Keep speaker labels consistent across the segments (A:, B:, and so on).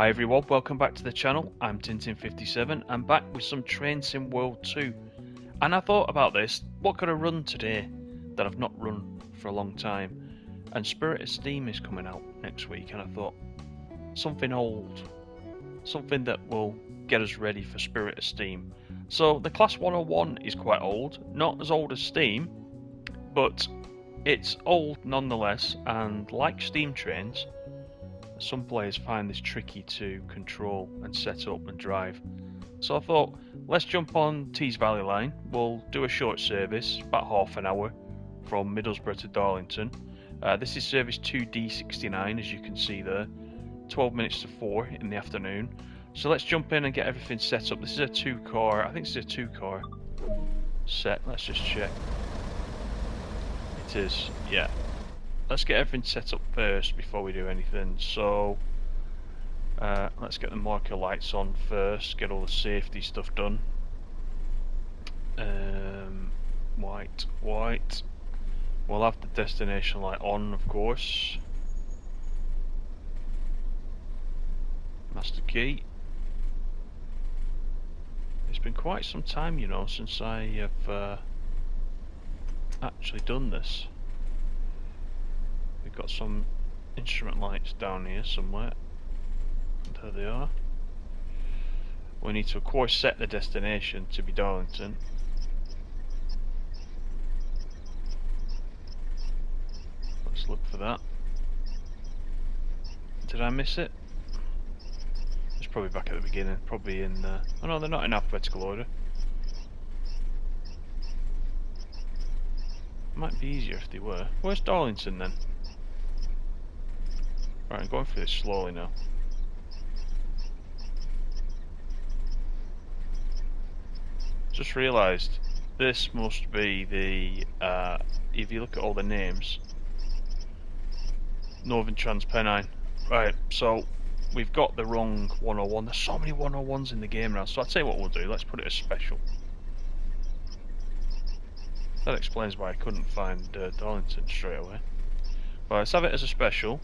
A: Hi everyone, welcome back to the channel. I'm Tintin57. I'm back with some Train Sim World 2. And I thought about this, what could I run today that I've not run for a long time? And Spirit of Steam is coming out next week, and I thought, something old. Something that will get us ready for Spirit of Steam. So the Class 101 is quite old, not as old as Steam, but it's old nonetheless, and like Steam trains, some players find this tricky to control and set up and drive. So I thought, let's jump on Tees Valley Line. We'll do a short service, about half an hour, from Middlesborough to Darlington. This is service 2D69, as you can see there. 12 minutes to 4 in the afternoon. So let's jump in and get everything set up. This is a two-car, I think this is a two-car set. Let's just check. It is, yeah. Let's get everything set up first before we do anything. So let's get the marker lights on first, get all the safety stuff done. White. We'll have the destination light on, of course. Master key. It's been quite some time, you know, since I have actually done this. We've got some instrument lights down here somewhere. There they are. We need to, of course, set the destination to be Darlington. Let's look for that. Did I miss it? It's probably back at the beginning. Probably in. Oh no, they're not in alphabetical order. Might be easier if they were. Where's Darlington then? Right, I'm going through this slowly now. Just realised this must be the, if you look at all the names, Northern Transpennine. Right, so we've got the wrong 101. There's so many 101s in the game now, so I'll tell you what we'll do, let's put it as special. That explains why I couldn't find Darlington straight away. But let's have it as a special.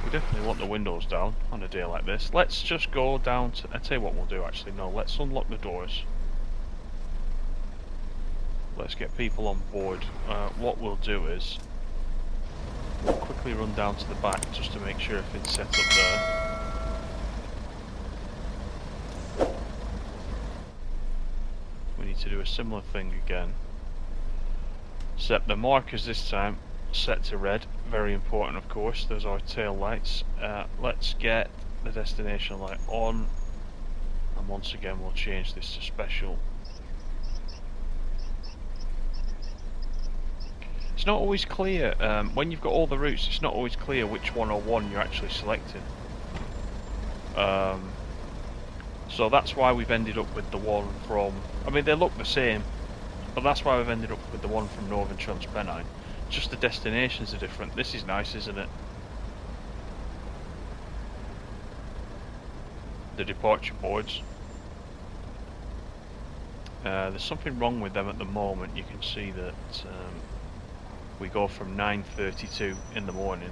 A: We definitely want the windows down on a day like this. Let's just go down to... I'll tell you what we'll do actually. No, let's unlock the doors. Let's get people on board. What we'll do is... we'll quickly run down to the back just to make sure everything's set up there. We need to do a similar thing again. Set the markers this time. Set to red, very important of course. There's our tail lights. Let's get the destination light on, and once again we'll change this to special. It's not always clear, when you've got all the routes, it's not always clear which 101 you're actually selecting. So that's why we've ended up with the one from, I mean they look the same, but that's why we've ended up with the one from Northern Transpennine. Just the destinations are different. This is nice, isn't it? The departure boards. There's something wrong with them at the moment. You can see that we go from 9:32 in the morning,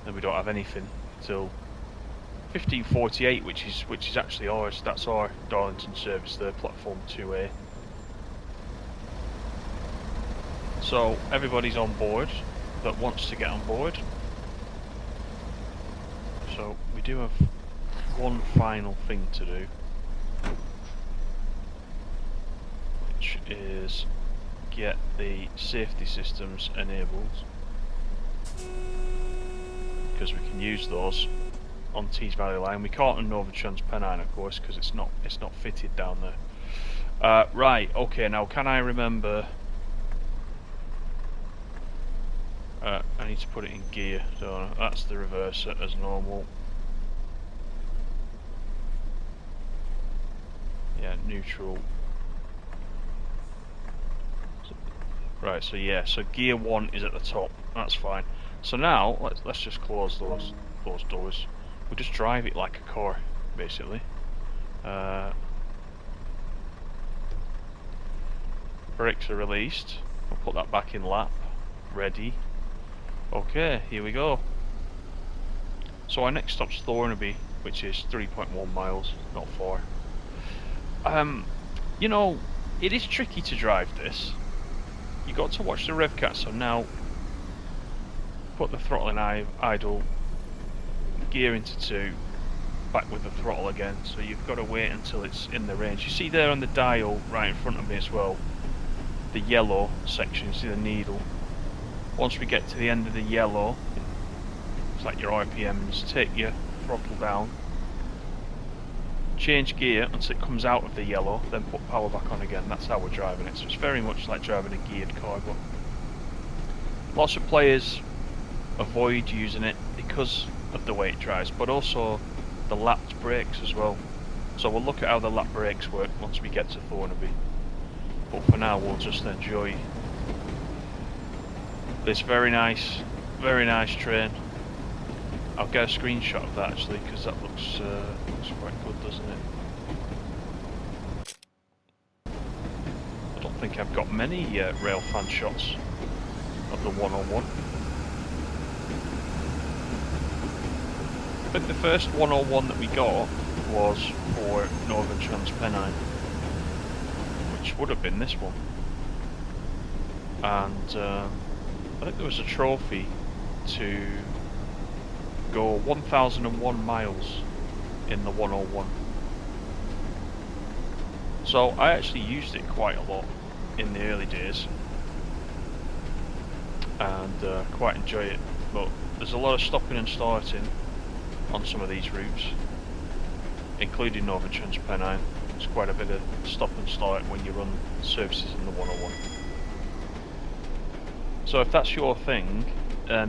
A: and we don't have anything till 15:48, which is actually ours. That's our Darlington service there, platform 2A. So everybody's on board that wants to get on board. So we do have one final thing to do, which is get the safety systems enabled, because we can use those on Tees Valley Line. We can't on Northern Transpennine, of course, because it's not fitted down there. Right, okay, now can I remember? I need to put it in gear, so that's the reverser as normal. Yeah, neutral. Right, so yeah, so gear 1 is at the top, that's fine. So now, let's just close those doors. We'll just drive it like a car, basically. Brakes are released. I'll put that back in lap. Ready. Okay, here we go. So our next stop's Thornaby, which is 3.1 miles, not far. You know, it is tricky to drive this. You got to watch the rev cat. So now, put the throttle in idle, gear into 2, back with the throttle again. So you've got to wait until it's in the range. You see there on the dial right in front of me as well, the yellow section. You see the needle. Once we get to the end of the yellow, it's like your RPMs. Take your throttle down, change gear until it comes out of the yellow, then put power back on again. That's how we're driving it. So it's very much like driving a geared car, but lots of players avoid using it because of the way it drives, but also the lapped brakes as well. So we'll look at how the lap brakes work once we get to Thornaby, but for now we'll just enjoy this very nice train. I'll get a screenshot of that actually, because that looks quite good, doesn't it? I don't think I've got many rail fan shots of the 101. I think the first 101 that we got was for Northern Transpennine, which would have been this one. And I think there was a trophy to go 1001 miles in the 101. So I actually used it quite a lot in the early days and quite enjoy it, but there's a lot of stopping and starting on some of these routes, including Northern Transpennine. There's quite a bit of stop and start when you run services in the 101. So if that's your thing,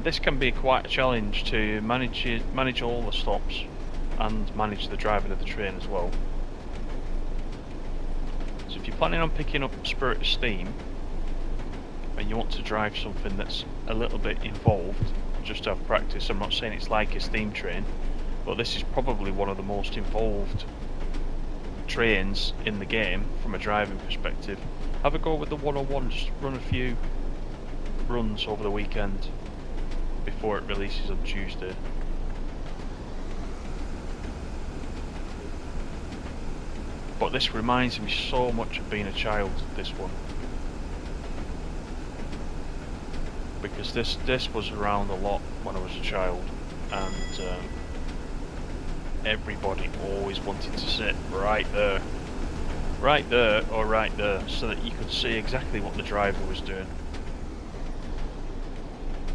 A: this can be quite a challenge to manage all the stops and manage the driving of the train as well. So if you're planning on picking up Spirit of Steam and you want to drive something that's a little bit involved, just to have practice, I'm not saying it's like a steam train, but this is probably one of the most involved trains in the game from a driving perspective. Have a go with the 101, just run a few runs over the weekend before it releases on Tuesday. But this reminds me so much of being a child, this one, because this was around a lot when I was a child, and everybody always wanted to sit right there or right there, so that you could see exactly what the driver was doing.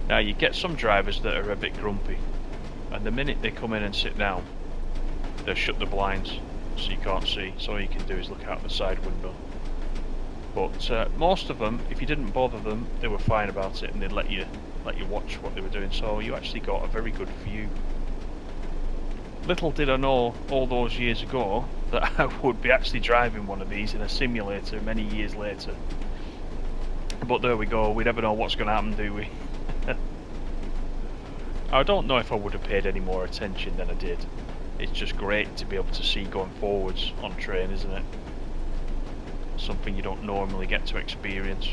A: Now you get some drivers that are a bit grumpy, and the minute they come in and sit down, they'll shut the blinds so you can't see, so all you can do is look out the side window. But most of them, if you didn't bother them, they were fine about it, and they'd let you watch what they were doing, so you actually got a very good view. Little did I know all those years ago that I would be actually driving one of these in a simulator many years later. But there we go, we never know what's going to happen, do we? I don't know if I would have paid any more attention than I did. It's just great to be able to see going forwards on train, isn't it? Something you don't normally get to experience.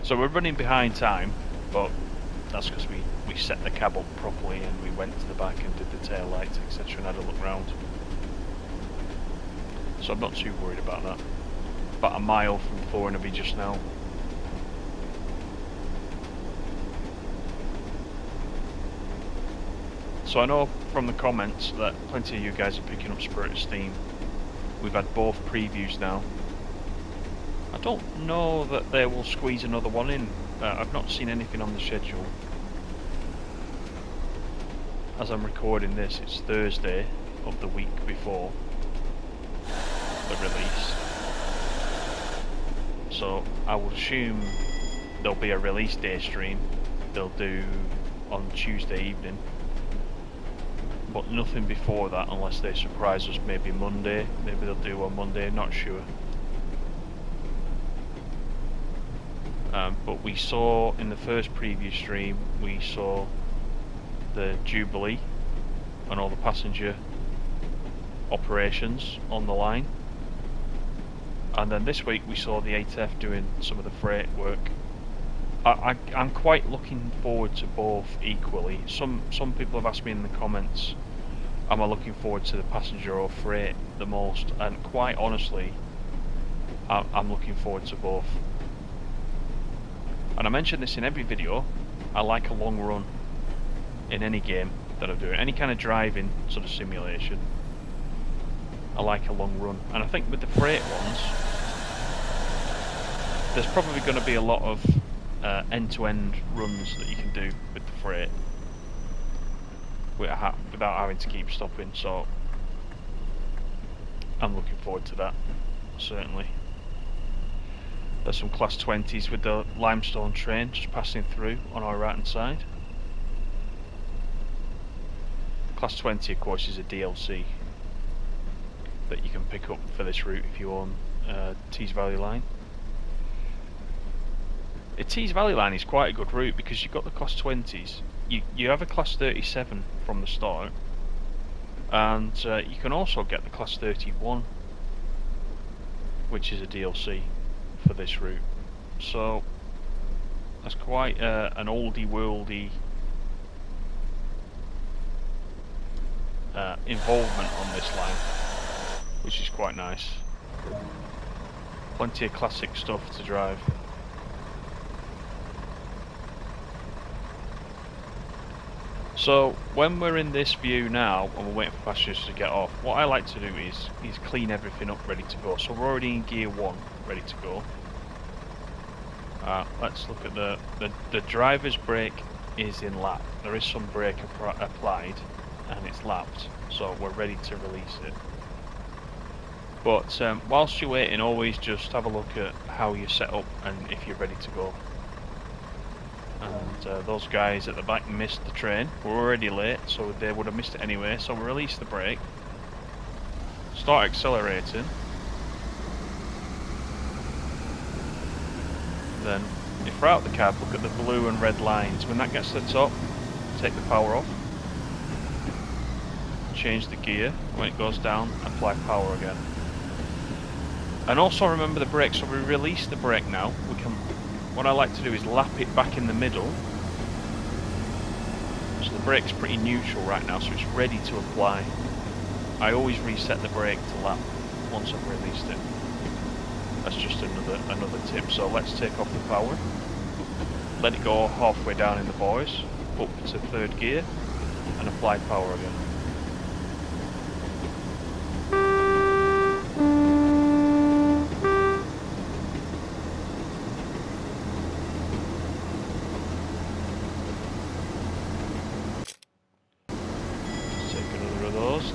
A: So we're running behind time, but that's because we set the cab up properly and we went to the back and did the tail lights, etc., and had a look round. So I'm not too worried about that. About a mile from Thornaby just now. So I know from the comments that plenty of you guys are picking up Spirit of Steam. We've had both previews now. I don't know that they will squeeze another one in. I've not seen anything on the schedule. As I'm recording this, it's Thursday of the week before the release. So I would assume there'll be a release day stream they'll do on Tuesday evening. But nothing before that unless they surprise us, maybe Monday. Maybe they'll do on Monday, not sure. But we saw in the first preview stream, we saw the Jubilee and all the passenger operations on the line. And then this week we saw the 8F doing some of the freight work. I'm quite looking forward to both equally. Some people have asked me in the comments, am I looking forward to the passenger or freight the most? And quite honestly, I'm looking forward to both. And I mention this in every video, I like a long run in any game that I'm doing. Any kind of driving sort of simulation, I like a long run. And I think with the freight ones, there's probably going to be a lot of end-to-end runs that you can do with the freight without having to keep stopping, so I'm looking forward to that, certainly. There's some class 20s with the limestone train just passing through on our right hand side. Class 20 of course is a DLC that you can pick up for this route if you own Tees Valley Line. The Tees Valley Line is quite a good route because you've got the class 20s, you have a class 37 from the start, and you can also get the class 31, which is a DLC for this route. So that's quite an oldie worldy involvement on this line, which is quite nice. Plenty of classic stuff to drive. So when we're in this view now and we're waiting for passengers to get off, what I like to do is clean everything up ready to go. So we're already in gear 1 ready to go. Let's look at the driver's brake is in lap. There is some brake applied and it's lapped, so we're ready to release it. But whilst you're waiting, always just have a look at how you're set up and if you're ready to go. And those guys at the back missed the train. We're already late, so they would have missed it anyway. So we release the brake, start accelerating, then if we're out the cab, look at the blue and red lines. When that gets to the top, take the power off, change the gear. When it goes down, apply power again. And also remember the brake. So we release the brake now. What I like to do is lap it back in the middle. So the brake's pretty neutral right now, so it's ready to apply. I always reset the brake to lap once I've released it. That's just another tip. So let's take off the power. Let it go halfway down in the boys, up to 3rd gear, and apply power again.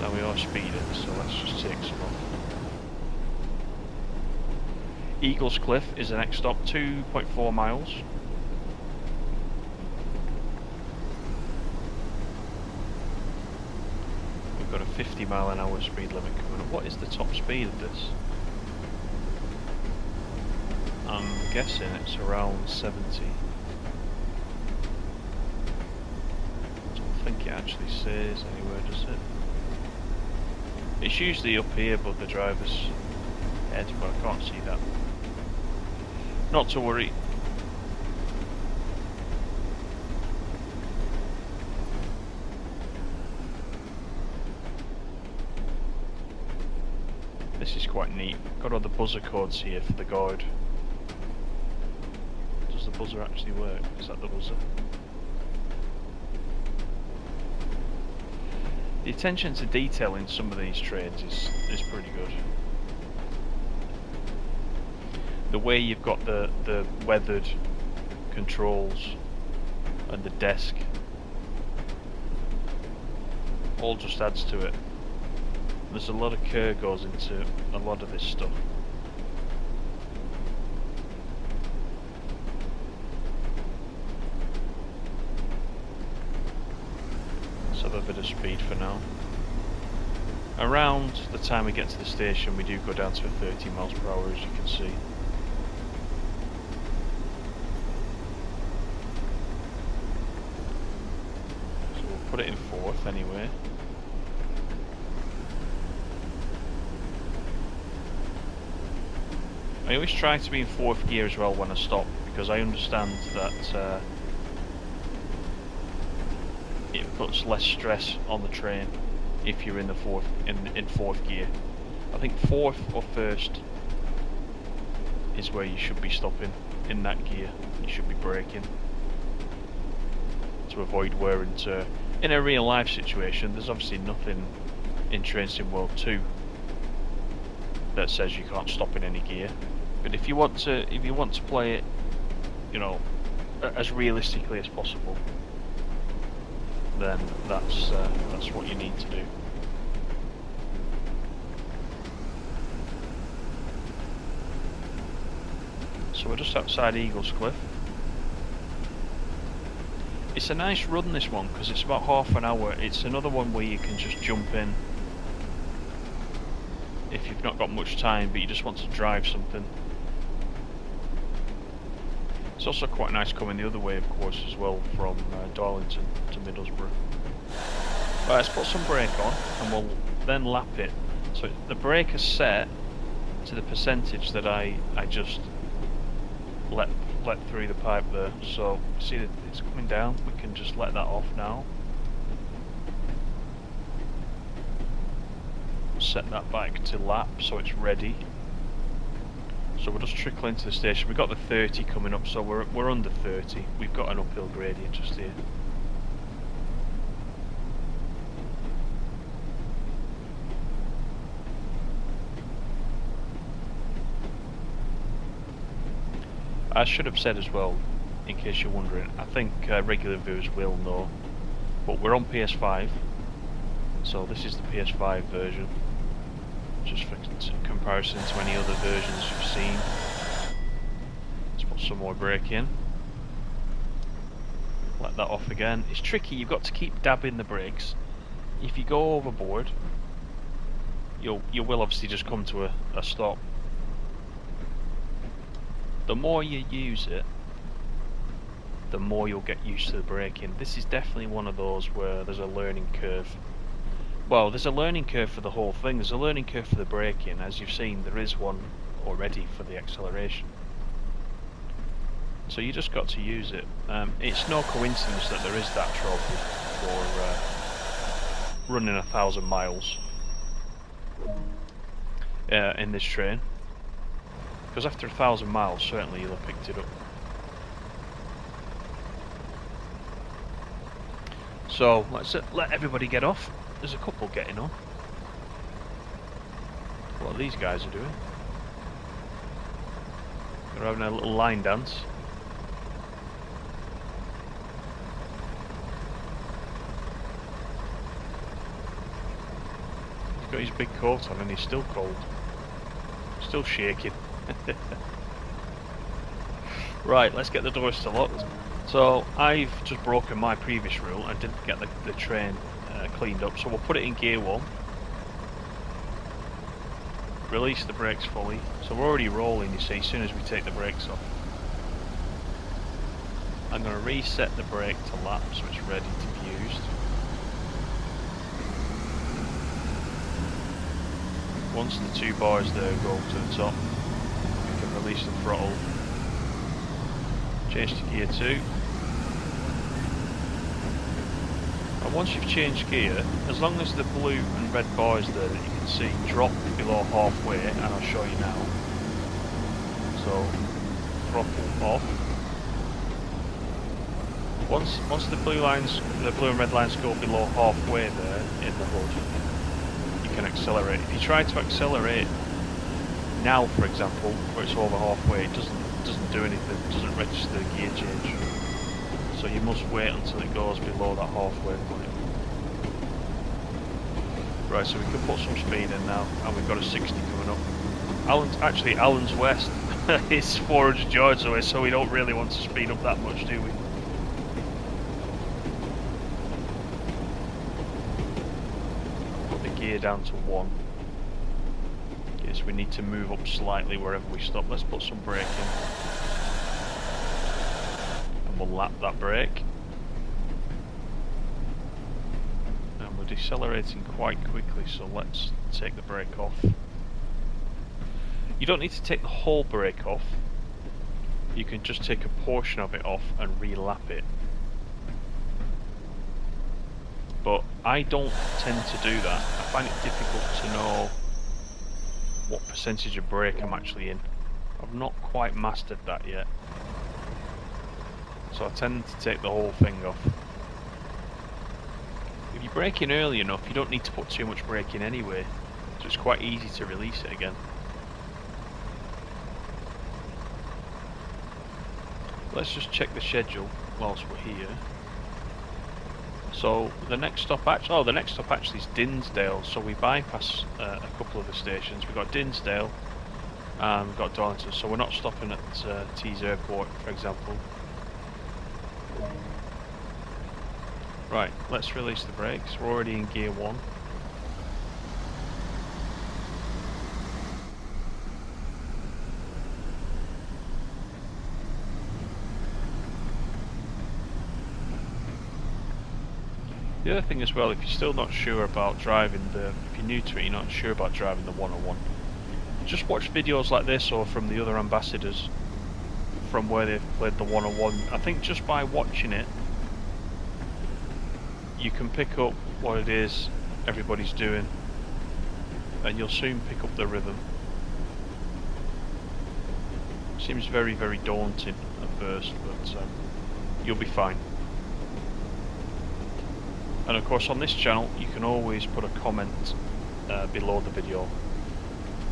A: Now we are speeding, so let's just take some off. Eagles Cliff is the next stop, 2.4 miles. We've got a 50-mile-an-hour speed limit coming up. What is the top speed of this? I'm guessing it's around 70. I don't think it actually says anywhere, does it? It's usually up here above the driver's head, but I can't see that. Not to worry. This is quite neat. Got all the buzzer codes here for the guide. Does the buzzer actually work? Is that the buzzer? The attention to detail in some of these trains is pretty good. The way you've got the weathered controls and the desk all just adds to it. There's a lot of care goes into a lot of this stuff. A bit of speed for now. Around the time we get to the station, we do go down to 30 miles per hour, as you can see. So we'll put it in 4th anyway. I always try to be in 4th gear as well when I stop, because I understand that it puts less stress on the train if you're in the fourth gear. I think fourth or first is where you should be stopping in that gear. You should be braking to avoid wear and tear. In a real life situation, there's obviously nothing in Train Sim World 2 that says you can't stop in any gear. But if you want to play it, you know, as realistically as possible, then that's what you need to do. So we're just outside Eagles Cliff. It's a nice run, this one, because it's about half an hour. It's another one where you can just jump in if you've not got much time but you just want to drive something. It's also quite nice coming the other way, of course, as well, from Darlington to Middlesbrough. Right, let's put some brake on and we'll then lap it. So the brake is set to the percentage that I just let through the pipe there. So see that it's coming down, we can just let that off now. Set that back to lap so it's ready. So we're just trickling to the station. We've got the 30 coming up, so we're under 30. We've got an uphill gradient just here. I should have said as well, in case you're wondering, I think regular viewers will know, but we're on PS5, so this is the PS5 version, just for comparison to any other versions you've seen. Let's put some more brake in, let that off again. It's tricky, you've got to keep dabbing the brakes. If you go overboard, you will obviously just come to a stop. The more you use it, the more you'll get used to the braking. This is definitely one of those where there's a learning curve. Well, there's a learning curve for the whole thing. There's a learning curve for the braking. As you've seen, there is one already for the acceleration. So you just got to use it. It's no coincidence that there is that trophy for running 1,000 miles in this train. Because after 1,000 miles, certainly you'll have picked it up. So let's let everybody get off. There's a couple getting on. What these guys are doing? They're having a little line dance. He's got his big coat on and he's still cold. Still shaking. Right, let's get the doors still locked. So I've just broken my previous rule and didn't get the train cleaned up, so we'll put it in gear 1. Release the brakes fully. So we're already rolling, you see, as soon as we take the brakes off. I'm going to reset the brake to lap so it's ready to be used. Once the 2 bars there go to the top, we can release the throttle, change to gear 2, and once you've changed gear, as long as the blue and red bars there that you can see drop below halfway, and I'll show you now, so throttle off. Once the blue and red lines go below halfway there in the hood, you can accelerate. If you try to accelerate now, for example, where it's over halfway, it doesn't do anything, it doesn't register the gear change. So you must wait until it goes below that halfway point. Right, so we can put some speed in now, and we've got a 60 coming up. Allen's West is 400 yards away, so we don't really want to speed up that much, do we? Put the gear down to 1. Yes, we need to move up slightly wherever we stop. Let's put some brake in. And we'll lap that brake. And we're decelerating quite quickly, so let's take the brake off. You don't need to take the whole brake off. you can just take a portion of it off and re-lap it. But I don't tend to do that. I find it difficult to know what percentage of brake I'm actually in. I've not quite mastered that yet. So I tend to take the whole thing off. If you brake in early enough, you don't need to put too much brake in anyway. So it's quite easy to release it again. Let's just check the schedule whilst we're here. So the next stop actually is Dinsdale. So we bypass a couple of the stations. We've got Dinsdale and we've got Darlington. So we're not stopping at Tees Airport, for example. Right, let's release the brakes. We're already in gear 1. The other thing as well, if you're still not sure about driving if you're new to it, you're not sure about driving the 101, just watch videos like this or from the other ambassadors from where they've played the 101. I think just by watching it, you can pick up what it is everybody's doing, and you'll soon pick up the rhythm. Seems very, very daunting at first, but you'll be fine. And of course on this channel you can always put a comment below the video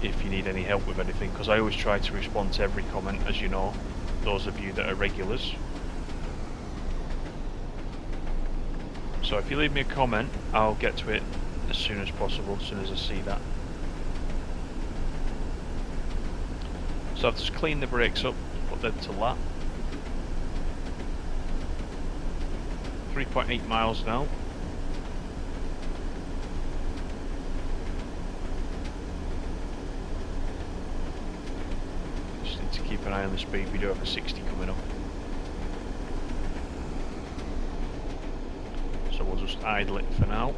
A: if you need any help with anything, because I always try to respond to every comment, as you know, those of you that are regulars. So if you leave me a comment, I'll get to it as soon as possible, as soon as I see that. So I've just cleaned the brakes up, put them to lap. 3.8 miles now. To keep an eye on the speed. We do have a 60 coming up, so we'll just idle it for now.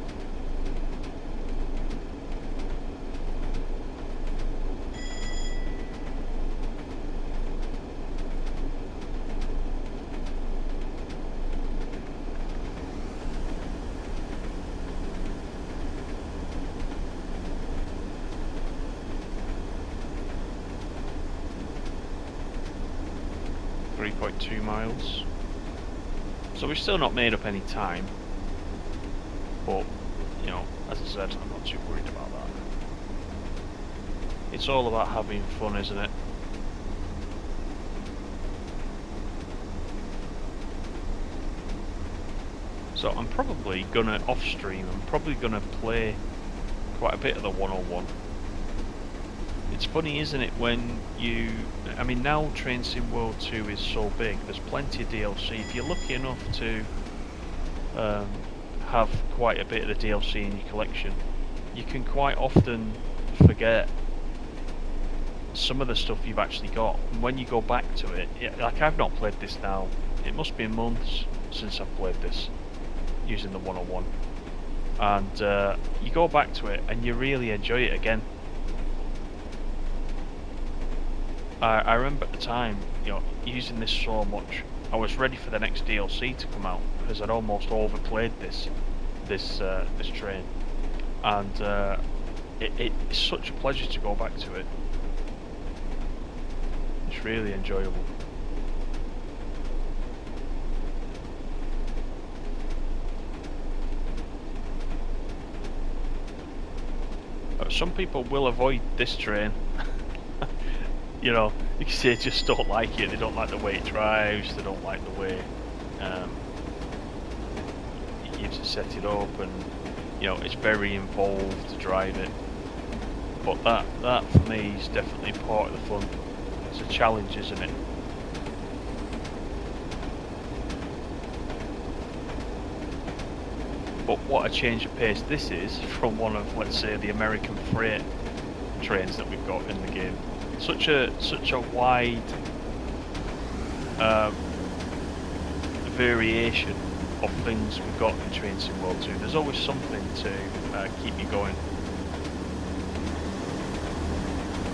A: .2 miles. So we've still not made up any time, but you know, as I said, I'm not too worried about that. It's all about having fun, isn't it? So I'm probably gonna off stream, I'm probably gonna play quite a bit of the 101. It's funny, isn't it, when you... I mean, now Train Sim World 2 is so big, there's plenty of DLC. If you're lucky enough to have quite a bit of the DLC in your collection, you can quite often forget some of the stuff you've actually got. And when you go back to it, like I've not played this now, it must be months since I've played this, using the 101. And you go back to it and you really enjoy it again. I remember at the time, you know, using this so much, I was ready for the next DLC to come out because I'd almost overplayed this train, and it's such a pleasure to go back to it. It's really enjoyable. Some people will avoid this train. You know, you can see they just don't like it. They don't like the way it drives. They don't like the way you have to set it up, and you know, it's very involved to drive it. But that for me is definitely part of the fun. It's a challenge, isn't it? But what a change of pace this is from one of, let's say, the American freight trains that we've got in the game. Such a wide variation of things we've got in Train Sim World 2. There's always something to keep you going.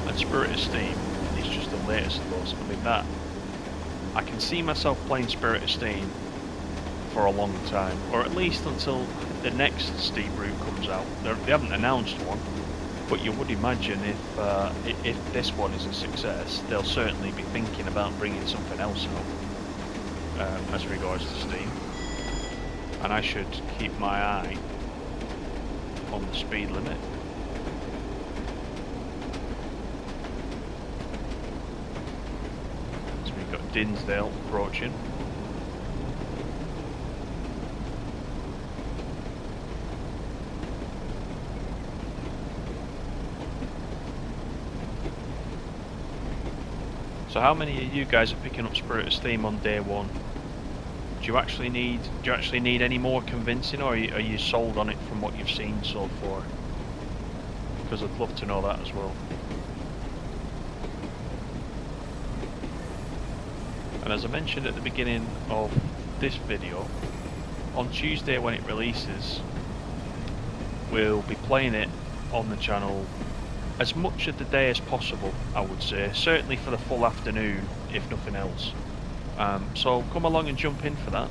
A: And Spirit of Steam is just the latest of those. I mean, I can see myself playing Spirit of Steam for a long time, or at least until the next steep route comes out. They haven't announced one, but you would imagine if this one is a success, they'll certainly be thinking about bringing something else out as regards to Steam. And I should keep my eye on the speed limit. So we've got Dinsdale approaching. So how many of you guys are picking up Spirit of Steam on day one? Do you actually need any more convincing, or are you sold on it from what you've seen so far? Because I'd love to know that as well. And as I mentioned at the beginning of this video, on Tuesday when it releases, we'll be playing it on the channel as much of the day as possible, I would say. Certainly for the full afternoon, if nothing else. So come along and jump in for that.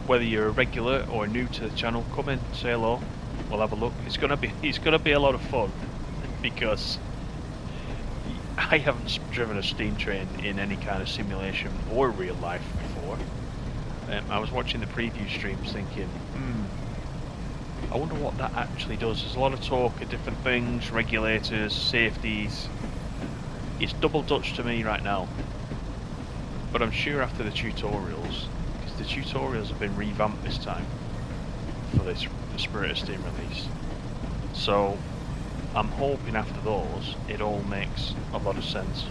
A: Whether you're a regular or new to the channel, come in, say hello. We'll have a look. It's gonna be a lot of fun because I haven't driven a steam train in any kind of simulation or real life before. I was watching the preview streams thinking, I wonder what that actually does. There's a lot of talk of different things, regulators, safeties. It's double Dutch to me right now. But I'm sure after the tutorials, because the tutorials have been revamped this time for the Spirit of Steam release. So I'm hoping after those it all makes a lot of sense.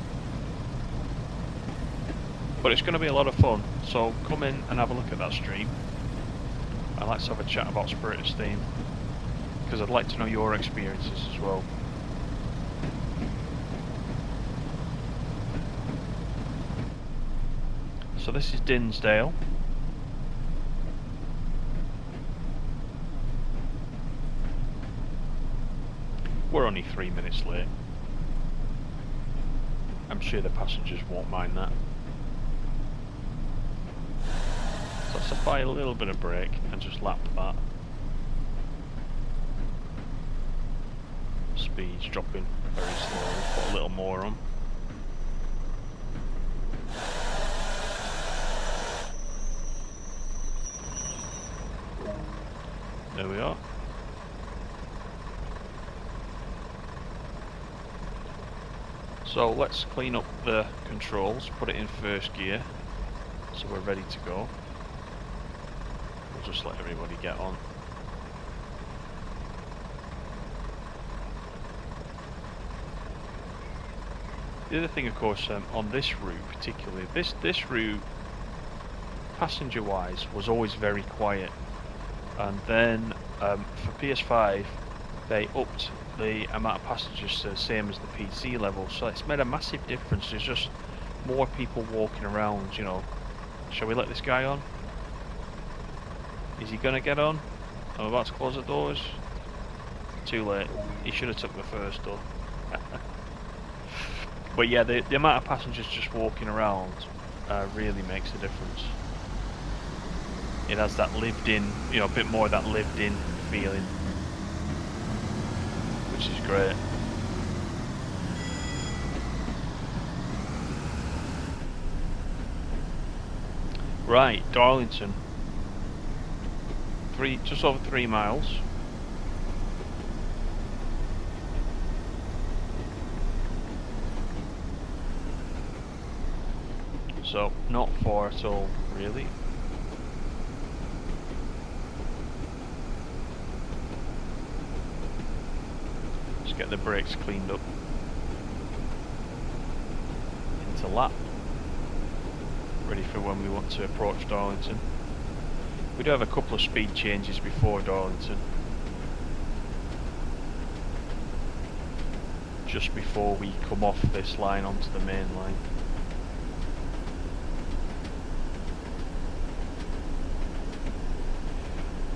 A: But it's going to be a lot of fun, so come in and have a look at that stream. I'd like to have a chat about Spirit of Steam, because I'd like to know your experiences as well. So this is Dinsdale. We're only 3 minutes late. I'm sure the passengers won't mind that. So let's apply a little bit of brake and just lap that. Speed's dropping very slowly, put a little more on. There we are. So let's clean up the controls, put it in first gear, so we're ready to go. We'll just let everybody get on. The other thing, of course, on this route particularly, this route, passenger-wise, was always very quiet. And then for PS5, they upped the amount of passengers to the same as the PC level, so it's made a massive difference. There's just more people walking around, you know. Shall we let this guy on? Is he gonna get on? I'm about to close the doors. Too late. He should have took the first door. But yeah, the amount of passengers just walking around really makes a difference. It has that lived-in, you know, a bit more of that lived-in feeling, which is great. Right, Darlington. Just over 3 miles. So, not far at all, really. Get the brakes cleaned up into lap, ready for when we want to approach Darlington. We do have a couple of speed changes before Darlington, just before we come off this line onto the main line.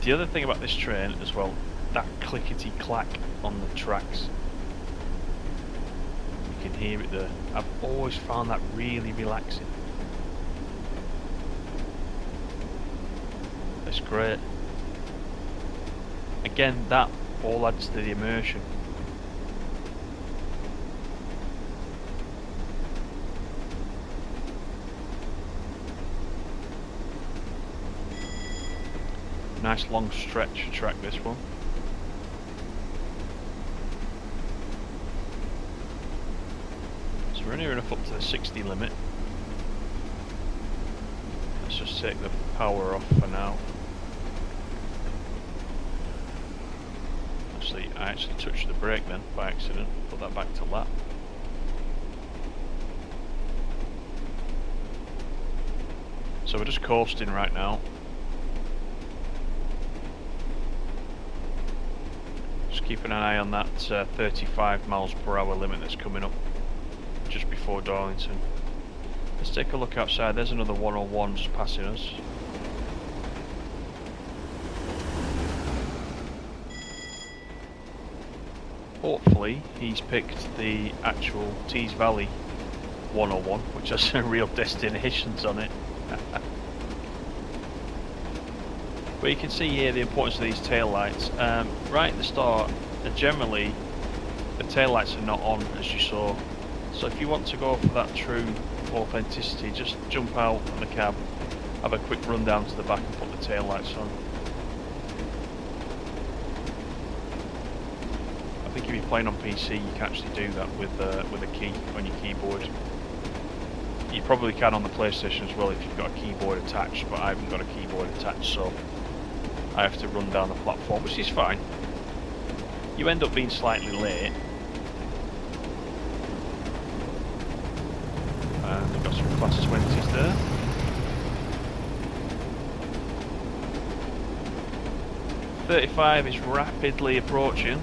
A: The other thing about this train as well, that clickety clack on the tracks. can hear it there. I've always found that really relaxing. It's great. Again, that all adds to the immersion. Nice long stretch track, this one. So we're near enough up to the 60 limit. Let's just take the power off for now. I actually touched the brake then by accident. Put that back to lap. So we're just coasting right now. Just keeping an eye on that 35 miles per hour limit that's coming up just before Darlington. Let's take a look outside. There's another 101 just passing us. Hopefully he's picked the actual Tees Valley 101, which has real destinations on it. But you can see here the importance of these tail lights. Right at the start, generally the tail lights are not on, as you saw. So if you want to go for that true authenticity, just jump out of the cab, have a quick run down to the back and put the tail lights on. I think if you're playing on PC, you can actually do that with a key on your keyboard. You probably can on the PlayStation as well if you've got a keyboard attached, but I haven't got a keyboard attached, so I have to run down the platform, which is fine. You end up being slightly late. And we've got some class 20s there. .35 is rapidly approaching.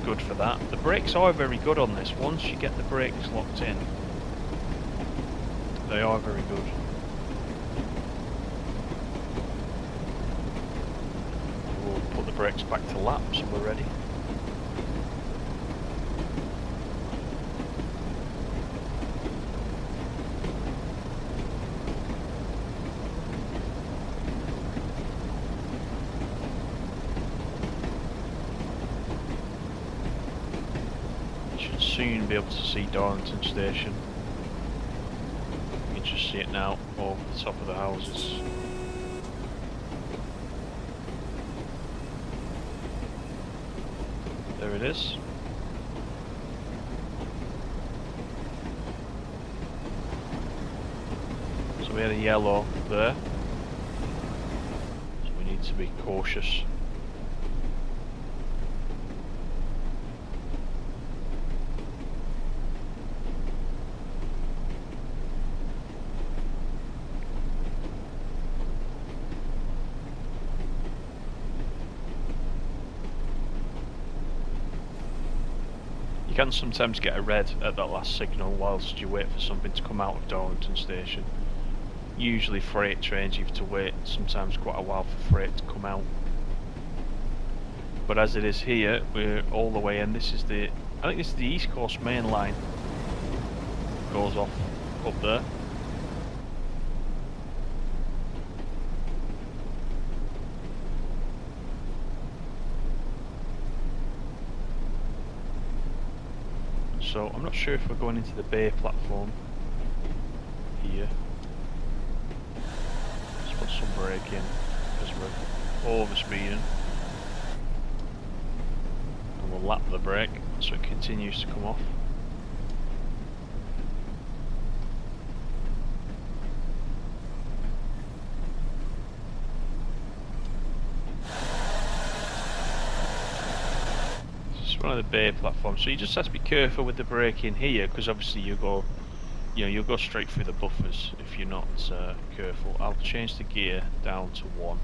A: Good for that. The brakes are very good on this. Once you get the brakes locked in, they are very good. We'll put the brakes back to lap so we're ready. Soon be able to see Darlington Station. You can just see it now over the top of the houses. There it is. So we had a yellow there. So we need to be cautious. You can sometimes get a red at that last signal whilst you wait for something to come out of Darlington Station. Usually freight trains you have to wait sometimes quite a while for freight to come out. But as it is here, we're all the way in. This is the, I think this is the East Coast Main Line. Goes off up there. So I'm not sure if we're going into the bay platform here. Let's put some brake in because we're over speeding. And we'll lap the brake so it continues to come off. One of the bay platforms, so you just have to be careful with the braking here because obviously you'll go straight through the buffers if you're not careful. I'll change the gear down to 1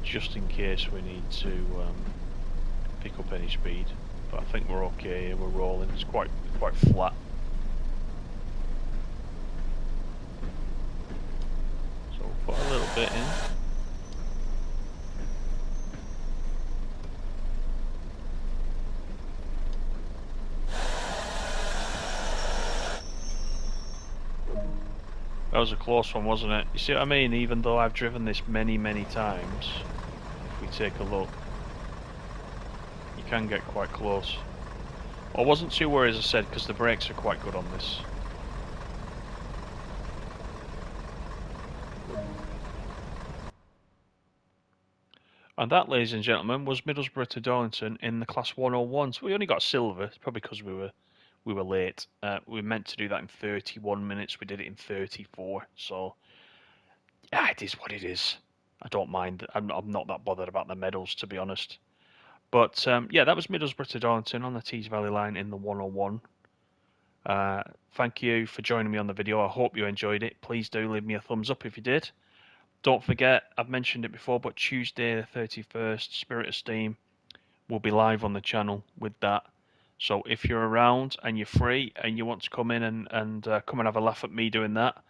A: just in case we need to pick up any speed, but I think we're okay here. We're rolling. It's quite flat, so we'll put a little bit in. was a close one, wasn't it? You see what I mean? Even though I've driven this many, many times, if we take a look, you can get quite close. I wasn't too worried, as I said, because the brakes are quite good on this. And that, ladies and gentlemen, was Middlesbrough to Darlington in the Class 101. So we only got silver, probably because we were late. We were meant to do that in 31 minutes. We did it in 34. So yeah, it is what it is. I don't mind. I'm not that bothered about the medals, to be honest. But yeah, that was Middlesbrough to Darlington on the Tees Valley line in the 101. Thank you for joining me on the video. I hope you enjoyed it. Please do leave me a thumbs up if you did. Don't forget, I've mentioned it before, but Tuesday the 31st, Spirit of Steam will be live on the channel with that. So if you're around and you're free and you want to come in and come and have a laugh at me doing that,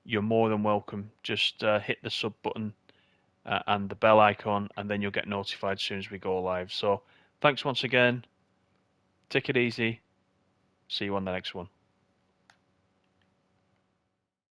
A: you're more than welcome. Just hit the sub button and the bell icon, and then you'll get notified as soon as we go live. So thanks once again. Take it easy. See you on the next one.